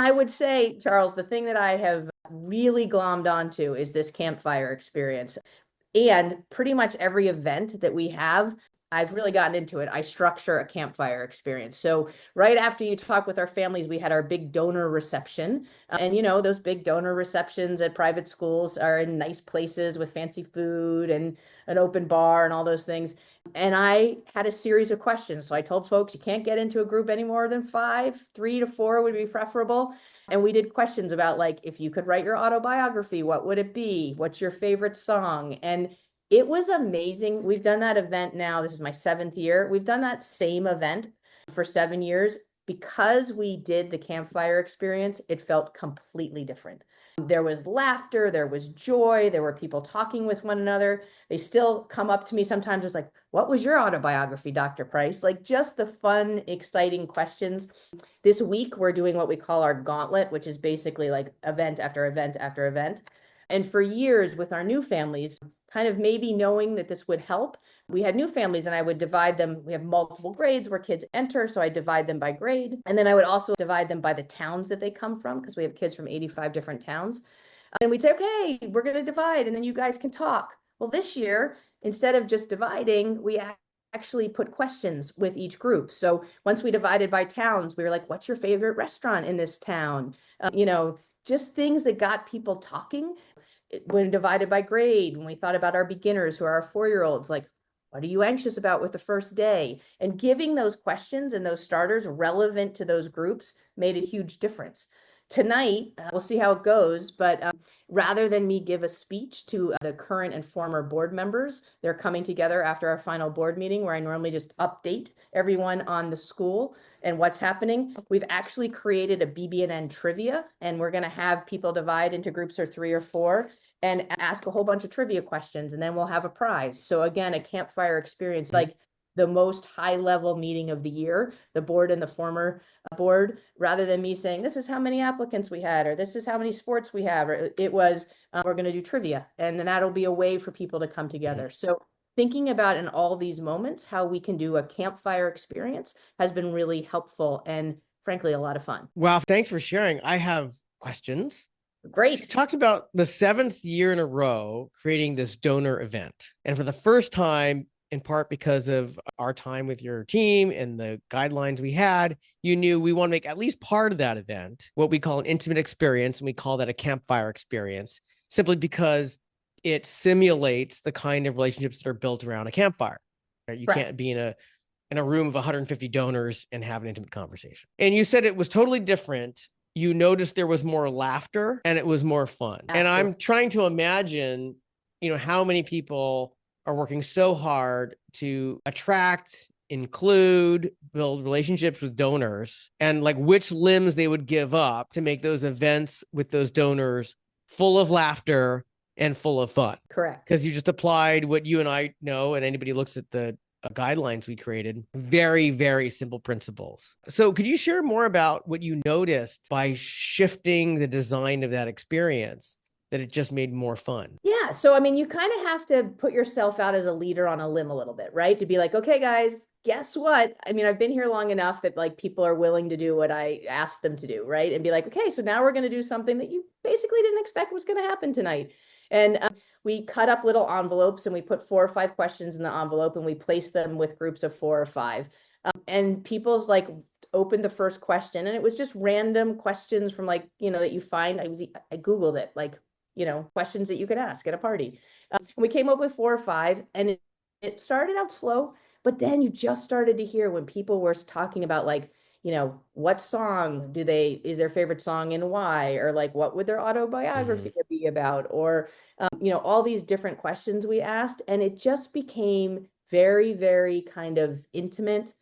I would say, Charles, the thing that I have really glommed onto is this campfire experience. And pretty much every event that we have, I've really gotten into it. I structure a campfire experience. So right after you talk with our families, we had our big donor reception. And those big donor receptions at private schools are in nice places with fancy food and an open bar and all those things. And I had a series of questions. So I told folks you can't get into a group any more than 5, 3 to 4 would be preferable. And we did questions about, like, if you could write your autobiography, what would it be? What's your favorite song? And it was amazing. We've done that event now. This is my 7th year. We've done that same event for 7 years. Because we did the campfire experience, it felt completely different. There was laughter, there was joy, there were people talking with one another. They still come up to me sometimes. It's like, what was your autobiography, Dr. Price? Like, just the fun, exciting questions. This week, we're doing what we call our gauntlet, which is basically like event after event after event. And for years with our new families, kind of maybe knowing that this would help, we had new families and I would divide them. We have multiple grades where kids enter. So I divide them by grade. And then I would also divide them by the towns that they come from, because we have kids from 85 different towns. And we'd say, okay, we're going to divide and then you guys can talk. Well, this year, instead of just dividing, we actually put questions with each group. So once we divided by towns, we were like, what's your favorite restaurant in this town? Just things that got people talking. When divided by grade, when we thought about our beginners who are our 4-year-olds, like, what are you anxious about with the first day? And giving those questions and those starters relevant to those groups made a huge difference. Tonight, we'll see how it goes, but rather than me give a speech to the current and former board members, they're coming together after our final board meeting where I normally just update everyone on the school and what's happening. We've actually created a BB&N trivia, and we're going to have people divide into groups of 3 or 4 and ask a whole bunch of trivia questions, and then we'll have a prize. So again, a campfire experience, like the most high level meeting of the year, the board and the former board, rather than me saying, this is how many applicants we had, or this is how many sports we have, or it was, we're going to do trivia. And then that'll be a way for people to come together. So thinking about in all these moments, how we can do a campfire experience has been really helpful and frankly, a lot of fun. Wow. Thanks for sharing. I have questions. Great. You talked about the 7th year in a row creating this donor event. And for the first time, in part because of our time with your team and the guidelines we had, you knew we want to make at least part of that event what we call an intimate experience, and we call that a campfire experience, simply because it simulates the kind of relationships that are built around a campfire. Right? You can't be in a room of 150 donors and have an intimate conversation. And you said it was totally different. You noticed there was more laughter and it was more fun. Absolutely. And I'm trying to imagine, how many people are working so hard to attract, include, build relationships with donors, and like which limbs they would give up to make those events with those donors full of laughter and full of fun. Correct. Because you just applied what you and I know, and anybody looks at the guidelines we created, very, very simple principles. So could you share more about what you noticed by shifting the design of that experience, that it just made more fun? Yeah. So, I mean, you kind of have to put yourself out as a leader on a limb a little bit, right? To be like, okay, guys, guess what? I mean, I've been here long enough that like people are willing to do what I asked them to do, right? And be like, okay, so now we're going to do something that you basically didn't expect was going to happen tonight. And we cut up little envelopes and we put 4 or 5 questions in the envelope and we placed them with groups of 4 or 5. And people's like opened the first question and it was just random questions from like, that you find. I Googled it, like, questions that you could ask at a party. And we came up with 4 or 5 and it started out slow, but then you just started to hear when people were talking about like, what song is their favorite song and why, or like, what would their autobiography be about? Or, all these different questions we asked, and it just became very, very kind of intimate.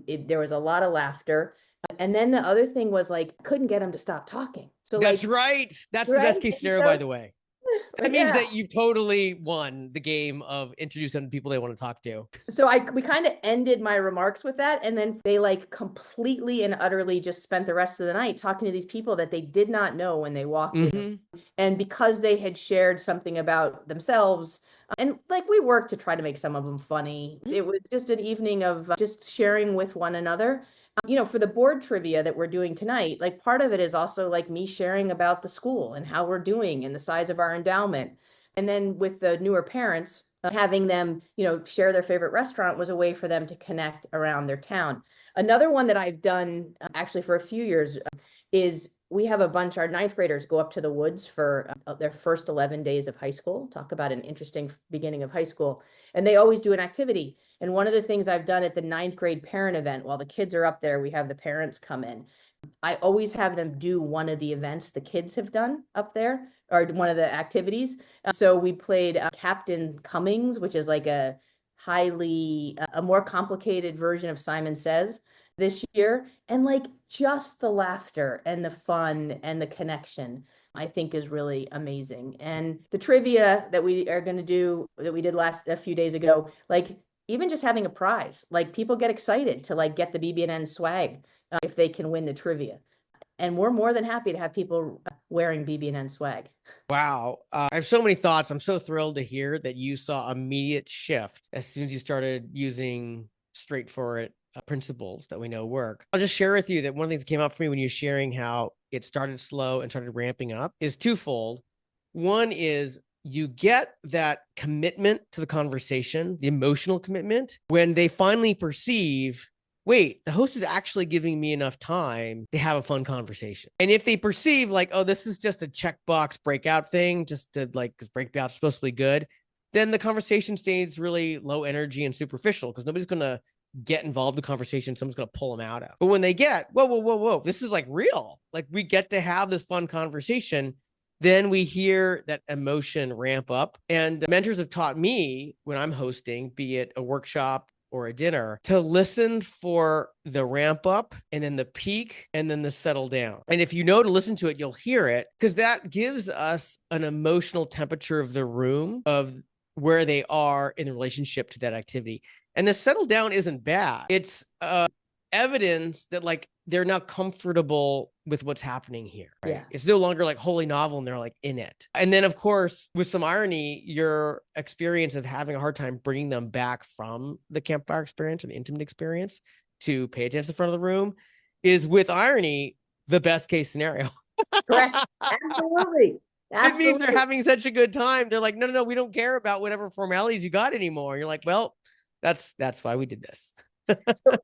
There was a lot of laughter. And then the other thing was like, couldn't get them to stop talking. So that's right. That's the best case scenario, by the way. That means that you've totally won the game of introduce them to people they want to talk to. So we kind of ended my remarks with that. And then they like completely and utterly just spent the rest of the night talking to these people that they did not know when they walked in. And because they had shared something about themselves, and like we worked to try to make some of them funny. It was just an evening of just sharing with one another. For the board trivia that we're doing tonight, like part of it is also like me sharing about the school and how we're doing and the size of our endowment. And then with the newer parents, having them, share their favorite restaurant was a way for them to connect around their town. Another one that I've done actually for a few years is we have our ninth graders go up to the woods for their first 11 days of high school. Talk about an interesting beginning of high school. And they always do an activity. And one of the things I've done at the ninth grade parent event, while the kids are up there, we have the parents come in. I always have them do one of the events the kids have done up there, or one of the activities. So we played Captain Cummings, which is like a more complicated version of Simon Says this year. And like just the laughter and the fun and the connection, I think is really amazing. And the trivia that we are going to do, that we did a few days ago, like even just having a prize, like people get excited to like get the BB&N swag if they can win the trivia. And we're more than happy to have people wearing BB&N swag. Wow. I have so many thoughts. I'm so thrilled to hear that you saw immediate shift as soon as you started using straightforward principles that we know work. I'll just share with you that one of the things that came up for me when you're sharing how it started slow and started ramping up is twofold. One is you get that commitment to the conversation, the emotional commitment, when they finally perceive, wait, the host is actually giving me enough time to have a fun conversation. And if they perceive like, oh, this is just a checkbox breakout thing, just to like, because breakouts are supposed to be good, then the conversation stays really low energy and superficial because nobody's going to get involved in the conversation. Someone's going to pull them out of. But when they get, whoa, this is like real. Like we get to have this fun conversation. Then we hear that emotion ramp up. And mentors have taught me when I'm hosting, be it a workshop or a dinner, to listen for the ramp up and then the peak and then the settle down. And if you know to listen to it, you'll hear it because that gives us an emotional temperature of the room of where they are in relationship to that activity. And the settle down isn't bad. It's evidence that like they're now comfortable with what's happening here. Right? Yeah. It's no longer like holy novel and they're like in it. And then of course, with some irony, your experience of having a hard time bringing them back from the campfire experience or the intimate experience to pay attention to the front of the room is with irony, the best case scenario. Correct. Absolutely. It means they're having such a good time. They're like, no, we don't care about whatever formalities you got anymore. You're like, well, that's why we did this.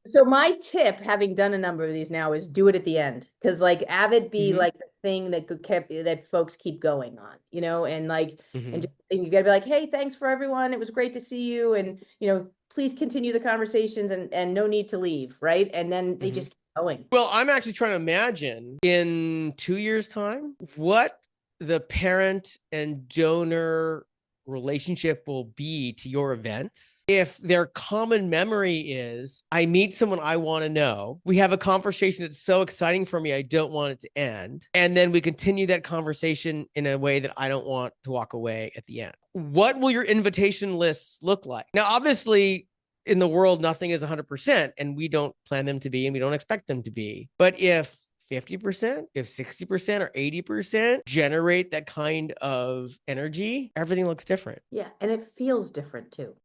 So my tip, having done a number of these now, is do it at the end, because like have it be like the thing that folks keep going on, and like and you gotta be like, hey, thanks for everyone. It was great to see you, and please continue the conversations and no need to leave, right? And then they just keep going. Well, I'm actually trying to imagine in 2 years' time what the parent and donor relationship will be to your events if their common memory is I meet someone I want to know, we have a conversation that's so exciting for me I don't want it to end, and then we continue that conversation in a way that I don't want to walk away at the end. What will your invitation lists look like? Now obviously in the world nothing is 100% and we don't plan them to be and we don't expect them to be, but if 50%, if 60% or 80% generate that kind of energy, everything looks different. Yeah. And it feels different too.